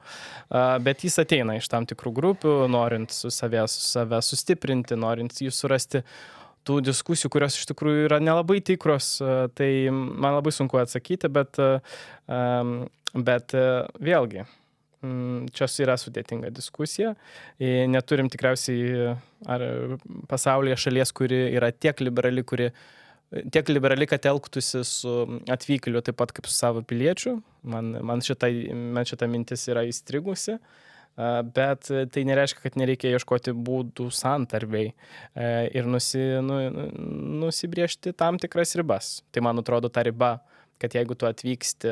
bet jis ateina iš tam tikrų grupių, norint save sustiprinti, norint jų surasti tų diskusijų, kurios iš tikrųjų yra nelabai tikros, tai man labai sunku atsakyti, bet vėlgi, čia yra sudėtinga diskusija, neturim tikriausiai pasaulyje šalies, kuri yra tiek liberali, kad elgtųsi su atvykėliu taip pat kaip su savo piliečiu. Man šita mintis yra įstrigusi, bet tai nereiškia, kad nereikia ieškoti būdų santarvei ir nusibriežti tam tikras ribas. Tai man atrodo ta riba, kad jeigu tu atvyksti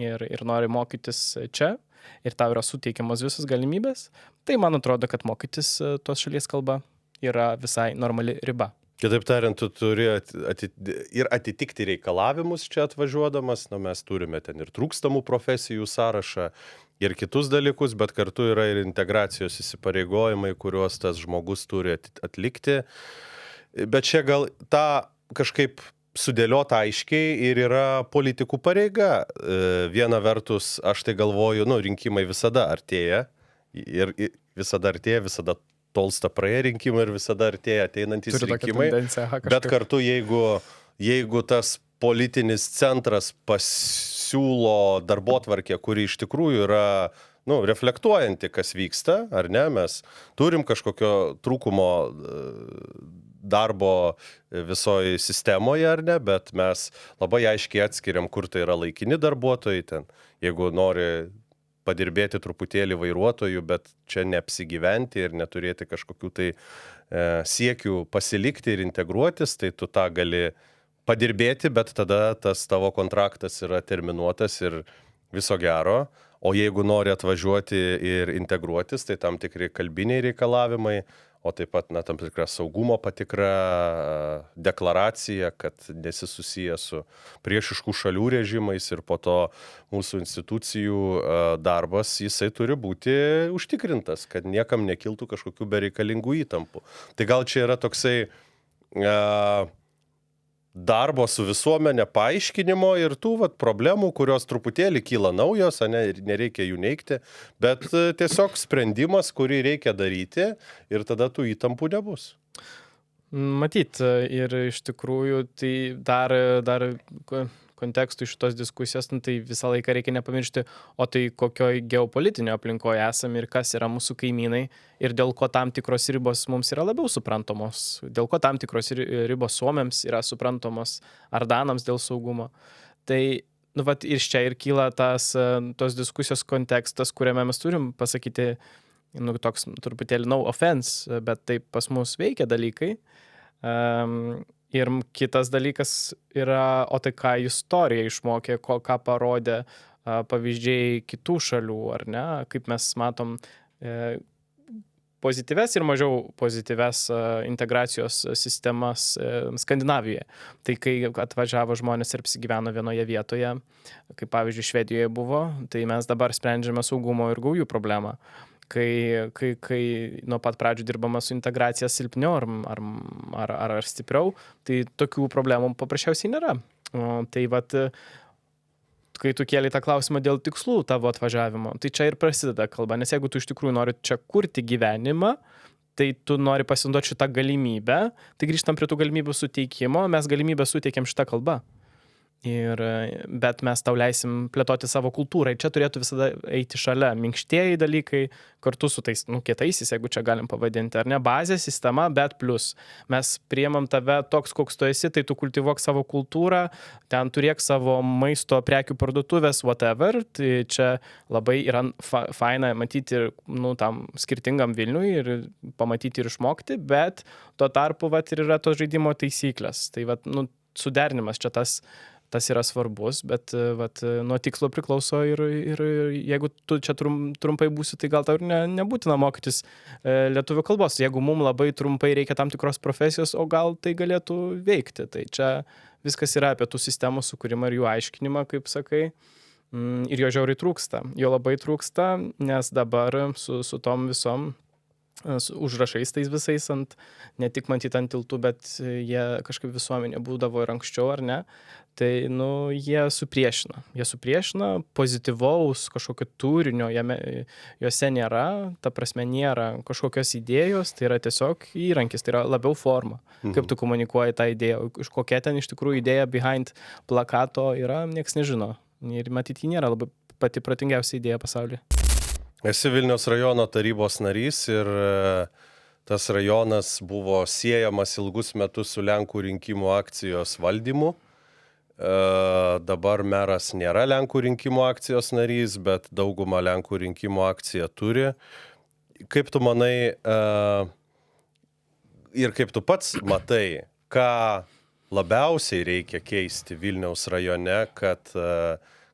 ir nori mokytis čia ir tau yra suteikiamos visos galimybės, tai man atrodo, kad mokytis tos šalies kalba yra visai normali riba. Kitaip tariant, tu turi ir atitikti reikalavimus čia atvažiuodamas, mes turime ten ir trūkstamų profesijų sąrašą ir kitus dalykus, bet kartu yra ir integracijos įsipareigojimai, kuriuos tas žmogus turi atlikti. Bet čia gal tą kažkaip sudėliota aiškiai ir yra politikų pareiga. Viena vertus, aš tai galvoju, rinkimai visada artėja ir visada tolsta praėję rinkimai ir visada artėja ateinantys rinkimai. Bet kartu, jeigu tas politinis centras pasiūlo darbotvarkę, kuri iš tikrųjų yra reflektuojanti, kas vyksta, ar ne, mes turim kažkokio trūkumo darbo visoje sistemoje, ar ne, bet mes labai aiškiai atskiriam, kur tai yra laikini darbuotojai ten, jeigu nori padirbėti truputėlį vairuotojų, bet čia neapsigyventi ir neturėti kažkokių tai siekių pasilikti ir integruotis, tai tu tą gali padirbėti, bet tada tas tavo kontraktas yra terminuotas ir viso gero. O jeigu nori atvažiuoti ir integruotis, tai tam tikri kalbiniai reikalavimai, o taip pat tam tikra saugumo patikra, deklaracija, kad nesi susijęs su priešiškų šalių režimais ir po to mūsų institucijų darbas, jisai turi būti užtikrintas, kad niekam nekiltų kažkokių bereikalingų įtampų. Tai gal čia yra toksai darbo su visuomenė paaiškinimo ir tų problemų, kurios truputėlį kyla naujos, nereikia jų neigti, bet tiesiog sprendimas, kurį reikia daryti ir tada tų įtampų nebus. Matyt, ir iš tikrųjų tai dar kontekstų šitos diskusijos, tai visą laiką reikia nepamiršti, o tai kokioj geopolitinio aplinkoje esame ir kas yra mūsų kaimynai ir dėl ko tam tikros ribos mums yra labiau suprantamos, dėl ko tam tikros ribos suomiams yra suprantamos ar danams dėl saugumo. Tai ir čia ir kyla tos diskusijos kontekstas, kuriame mes turim pasakyti, toks truputėlį no offense, bet taip pas mus veikia dalykai. Ir kitas dalykas yra, o tai ką istorija išmokė, ką parodė pavyzdžiai kitų šalių, ar ne, kaip mes matom, pozityves ir mažiau pozityves integracijos sistemas Skandinavijoje. Tai kai atvažiavo žmonės ir apsigyveno vienoje vietoje, kaip pavyzdžiui Švedijoje buvo, tai mes dabar sprendžiame saugumo ir gaujų problemą. Kai nuo pat pradžių dirbama su integracija silpniau ar stipriau, tai tokių problemų paprasčiausiai nėra. Tai vat, kai tu kėlei tą klausimą dėl tikslų tavo atvažiavimo, tai čia ir prasideda kalba, nes jeigu tu iš tikrųjų nori čia kurti gyvenimą, tai tu nori pasinaudoti šitą galimybę, tai grįžtam prie tų galimybių suteikimo, mes galimybę suteikėm šitą kalbą. Bet mes tau leisim plėtoti savo kultūrą. Čia turėtų visada eiti šalia minkštieji dalykai, kartu su tais, kietaisiais, jeigu čia galim pavadinti, ar ne, bazė, sistema, bet plus. Mes priemam tave toks, koks tu esi, tai tu kultivuok savo kultūrą, ten turėk savo maisto prekių parduotuvės, whatever. Tai čia labai yra faina matyti ir, tam skirtingam Vilniui ir pamatyti ir išmokti, bet tuo tarpu, ir yra tos žaidimo taisyklės. Tai, suderinimas čia tas yra svarbus, bet nuo tikslo priklauso ir jeigu tu čia trumpai būsi, tai gal tau ir nebūtina mokytis lietuvių kalbos. Jeigu mums labai trumpai reikia tam tikros profesijos, o gal tai galėtų veikti. Tai čia viskas yra apie tų sistemų sukūrimą ir jų aiškinimą, kaip sakai, ir jo žiauriai trūksta. Jo labai trūksta, nes dabar su tom visom užrašais tais visais, ne tik matyti ant tiltų, bet jie kažkaip visuomenė būdavo ir anksčiau, ar ne, tai jie supriešina, pozityvaus kažkokio turinio, juose nėra, ta prasme nėra kažkokios idėjos, tai yra tiesiog įrankis, tai yra labiau forma, kaip tu komunikuoji tą idėją, iš kokia ten iš tikrųjų idėja behind plakato yra, nieks nežino, ir matyti ji nėra labai pati protingiausia idėja pasaulyje. Esi Vilniaus rajono tarybos narys ir tas rajonas buvo siejamas ilgus metus su Lenkų rinkimų akcijos valdymu. Dabar meras nėra Lenkų rinkimų akcijos narys, bet daugumą Lenkų rinkimų akciją turi. Kaip tu manai ir kaip tu pats matai, ką labiausiai reikia keisti Vilniaus rajone, kad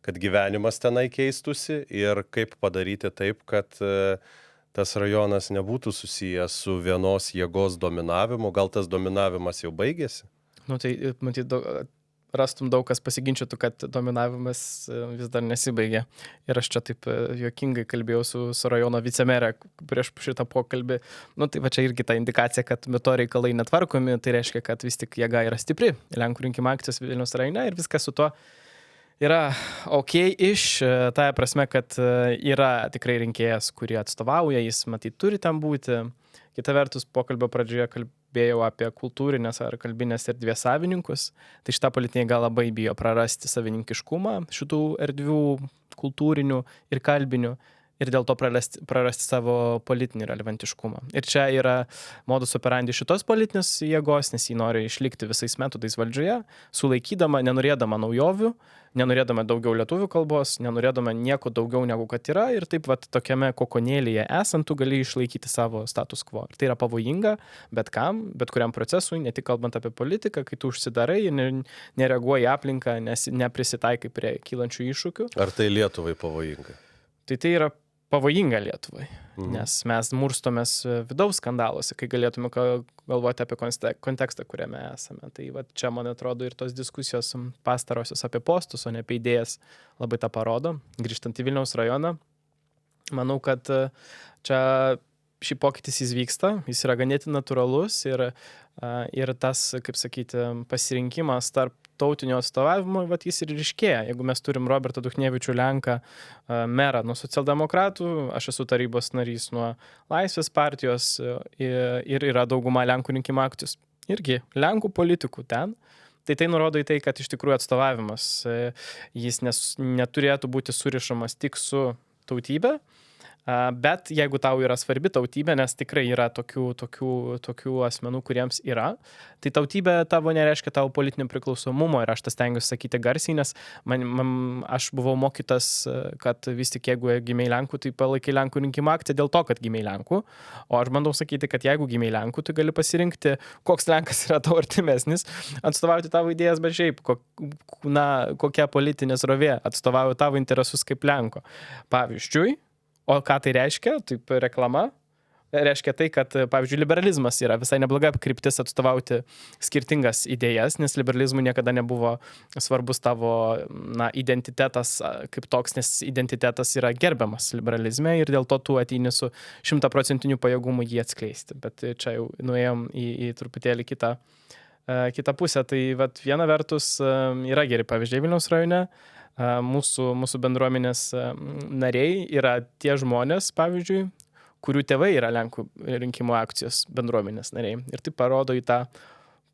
gyvenimas tenai keistusi ir kaip padaryti taip, kad tas rajonas nebūtų susijęs su vienos jėgos dominavimu, gal tas dominavimas jau baigėsi? Tai matyt, rastum daug kas pasiginčytų, kad dominavimas vis dar nesibaigė. Ir aš čia taip juokingai kalbėjau su rajono vicemerė prieš šitą pokalbį. Tai va čia irgi ta indikacija, kad meto reikalai netvarkomi, tai reiškia, kad vis tik jėga yra stipri. Lenkų rinkimų akcijos Vilniaus rajone ir viskas su tuo yra tąja prasme, kad yra tikrai rinkėjas, kurį atstovauja, jis matyt turi ten būti. Kita vertus, pokalbio pradžioje kalbėjau apie kultūrinės ar kalbinės erdvės savininkus. Tai šitą politinį gal labai bijo prarasti savininkiškumą šitų erdvių kultūrinių ir kalbinių ir dėl to prarasti savo politinį relevantiškumą. Ir čia yra modus operandi šitos politinės jėgos, nes jį nori išlikti visais metodais valdžioje, sulaikydama, nenorėdama naujovių, nenorėdama daugiau lietuvių kalbos, nenorėdama nieko daugiau negu kad yra ir taip tokiame kokonėlyje esant, tu gali išlaikyti savo status quo. Ir tai yra pavojinga bet kam, bet kuriam procesui, ne tik kalbant apie politiką, kai tu užsidarai ir nereaguoji į aplinką, neprisitaikai prie kylančių iššūkių. Ar tai Lietuvai pavojinga? Tai yra pavojinga Lietuvai, nes mes murstomės vidaus skandaluose, kai galėtume galvoti apie kontekstą, kuriame esame. Tai čia, man atrodo, ir tos diskusijos pastarosios apie postus, o ne apie idėjas labai tą parodo. Grįžtant į Vilniaus rajoną, manau, kad čia šį pokytis jis vyksta, jis yra ganėtinai natūralus ir tas, kaip sakyti, pasirinkimas tarp tautinio atstovavimo, jis ir ryškėja. Jeigu mes turim Robertą Duchnevičių Lenką merą nuo socialdemokratų, aš esu tarybos narys nuo Laisvės partijos ir yra dauguma Lenkų rinkimų akcijos. Irgi Lenkų politikų ten. Tai nurodo į tai, kad iš tikrųjų atstovavimas jis neturėtų būti surišamas tik su tautybė, bet jeigu tau yra svarbi tautybė, nes tikrai yra tokių asmenų, kuriems yra, tai tautybė tavo nereiškia tavo politinio priklausomumo ir aš tas stengiuosi sakyti garsiai, nes aš buvau mokytas, kad vis tik jeigu gimei Lenkų, tai palaikai Lenkų rinkimų akciją dėl to, kad gimei Lenkų, o aš bandau sakyti, kad jeigu gimei Lenkų, tai gali pasirinkti, koks Lenkas yra tavo artimesnis, atstovauti tavo idėjas, bet šiaip, kokia politinė srovė atstovauja tavo interesus kaip Lenko. Pavyzdžiui, o ką tai reiškia? Taip reklama. reiškia tai, kad, pavyzdžiui, liberalizmas yra visai nebloga kryptis atstovauti skirtingas idėjas, nes liberalizmui niekada nebuvo svarbus tavo identitetas kaip toks, nes identitetas yra gerbiamas liberalizme ir dėl to tu ateini su 100% pajėgumu jį atskleisti. Bet čia jau nuėjom į truputėlį kitą pusę. Tai viena vertus yra geri pavyzdžiai Vilniaus rajone. Mūsų bendruomenės nariai yra tie žmonės, pavyzdžiui, kurių tėvai yra Lenkų rinkimų akcijos bendruomenės nariai. Ir tai parodo į tą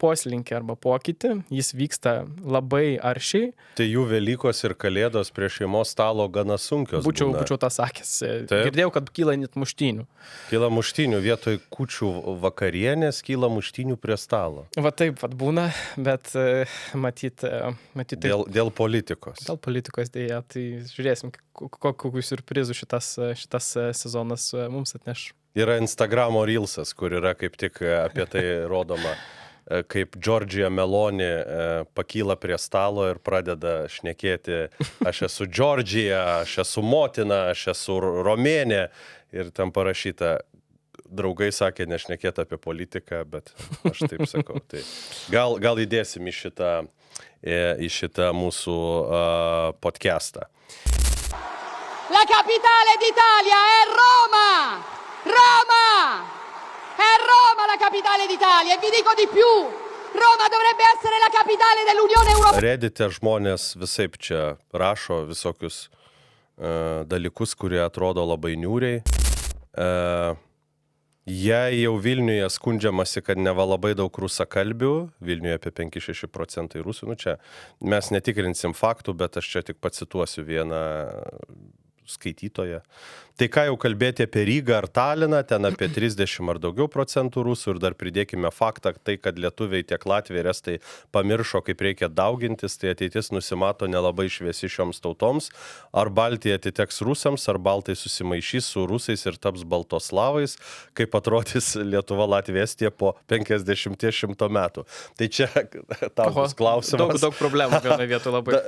poslinkį arba pokytį. Jis vyksta labai aršiai. Tai jų Velykos ir Kalėdos prie šeimos stalo gana sunkios. Būčiau tą sakęs. Girdėjau, kad kyla net muštynių. Kyla muštynių vietoj kūčių vakarienės, kyla muštynių prie stalo. Taip būna, bet matyt dėl politikos. Dėl politikos dėja, tai žiūrėsim, kokių siurprizų šitas sezonas mums atneš. Yra Instagramo Reelsas, kur yra kaip tik apie tai rodoma, kaip Giorgia Meloni pakyla prie stalo ir pradeda šnekėti, aš esu Giorgia, aš esu motina, aš esu romėnė. Ir ten parašyta, draugai sakė nešnekėti apie politiką, bet aš taip sakau. Tai gal įdėsim į šitą mūsų podcastą. La capitale d'Italia è Roma! Roma! È Roma la capitale d'Italia e vi dico di più. Roma dovrebbe essere la capitale dell'Unione Europea. Reddite žmonės visaip čia rašo visokius dalykus, kurie atrodo labai niūriai. Jei jau Vilniuje skundžiamasi, kad neva labai daug rusakalbių, Vilniuje apie 5-6% rusų, čia mes netikrinsim faktų, bet aš čia tik pacituosiu vieną skaitytoją. Tai ką jau kalbėti apie Rygą ar Taliną, ten apie 30 ar daugiau procentų rusų ir dar pridėkime faktą, tai kad lietuviai tiek Latviai ir Estai pamiršo, kaip reikia daugintis, tai ateitis nusimato nelabai šviesi šioms tautoms. Ar Baltija atiteks rusams, ar baltai susimaišys su rusais ir taps baltoslavais, kaip atrodys Lietuva, Latvija, Estija po 50-100 metų. Tai čia tau bus klausimas. Daug problemų vienoje vietoje labai.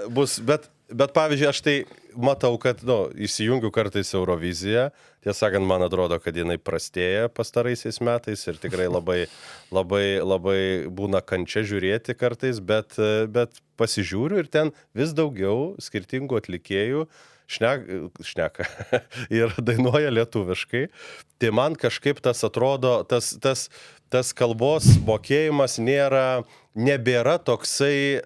Bet pavyzdžiui, aš tai matau, kad įsijungiu kartais Euroviziją. Tiesą sakant, man atrodo, kad jinai prastėja pastaraisiais metais ir tikrai labai būna kančia žiūrėti kartais, bet pasižiūriu ir ten vis daugiau skirtingų atlikėjų šneka ir dainuoja lietuviškai. Tai man kažkaip tas atrodo, tas kalbos mokėjimas nebėra toksai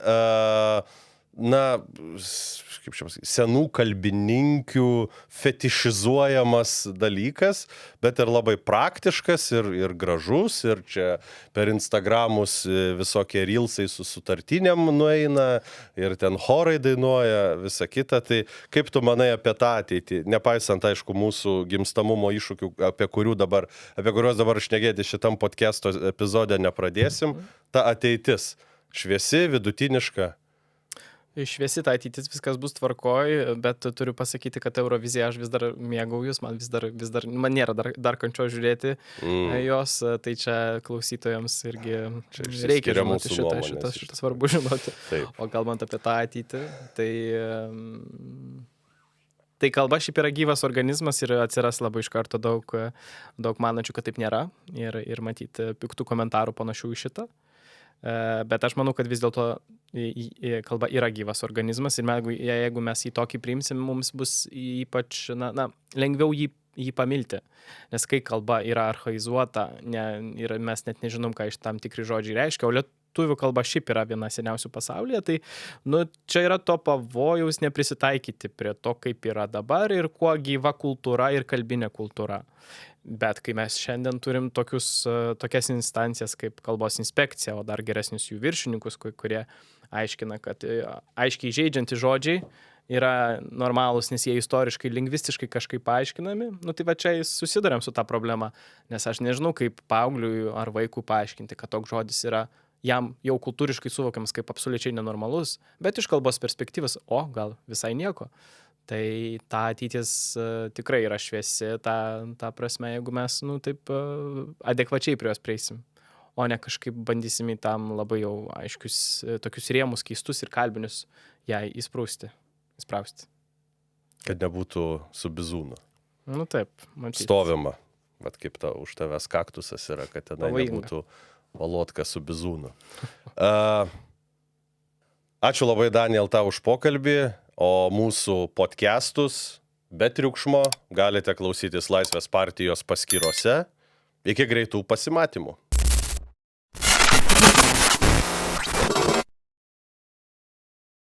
kaip čia pasakyti, senų kalbininkių fetišizuojamas dalykas, bet ir labai praktiškas ir gražus, ir čia per Instagramus visokie reelsai su sutartiniam nueina, ir ten chorai dainuoja, visa kita. Tai kaip tu manai apie tą ateitį, nepaisant, aišku, mūsų gimstamumo iššūkių, apie kuriuos dabar šnekėti šitam podcast'o epizode nepradėsim, ta ateitis šviesi, vidutiniška? Šviesi ta ateitis, viskas bus tvarkoj, bet turiu pasakyti, kad Euroviziją aš vis dar mėgaujus, man man nėra dar kančio žiūrėti jos, tai čia klausytojams irgi reikia žinoti šitą svarbu žinoti. Taip. O kalbant apie tą ateitį, tai kalba šiaip yra gyvas organizmas ir atsiras labai iš karto daug manančių, kad taip nėra ir matyti piktų komentarų panašių į šitą. Bet aš manau, kad vis dėlto kalba yra gyvas organizmas ir jeigu mes jį tokį priimsim, mums bus ypač lengviau jį pamilti. Nes kai kalba yra archaizuota ir mes net nežinom, ką iš tam tikri žodžiai reiškia, o lietuvių kalba šiaip yra viena seniausių pasaulyje, tai čia yra to pavojaus neprisitaikyti prie to, kaip yra dabar ir kuo gyva kultūra ir kalbinė kultūra. Bet kai mes šiandien turim tokias instancijas kaip kalbos inspekcija, o dar geresnius jų viršininkus, kurie aiškina, kad aiškiai žeidžianti žodžiai yra normalūs, nes jie istoriškai, lingvistiškai kažkaip paaiškinami, tai čia susiduriam su tą problemą, nes aš nežinau, kaip paaugliui ar vaikui paaiškinti, kad toks žodis yra jam jau kultūriškai suvokiamas kaip absoliučiai nenormalus, bet iš kalbos perspektyvos, gal visai nieko. Tai ta ateitis tikrai yra šviesi, ta prasme, jeigu mes taip adekvačiai prie jos prieisim, o ne kažkaip bandysim į tam labai jau aiškius tokius rėmus, keistus ir kalbinius jai įsprausti. Kad nebūtų su bizūnu. Taip, matyti. Stovima. vat kaip už tavęs kaktusas yra, kad tenai Pavojinga. nebūtų Valotka su bizūnu. Ačiū labai, Daniel, tau už pokalbį, o mūsų podcastus be triukšmo galite klausytis Laisvės partijos paskyrose. Iki greitų pasimatymų.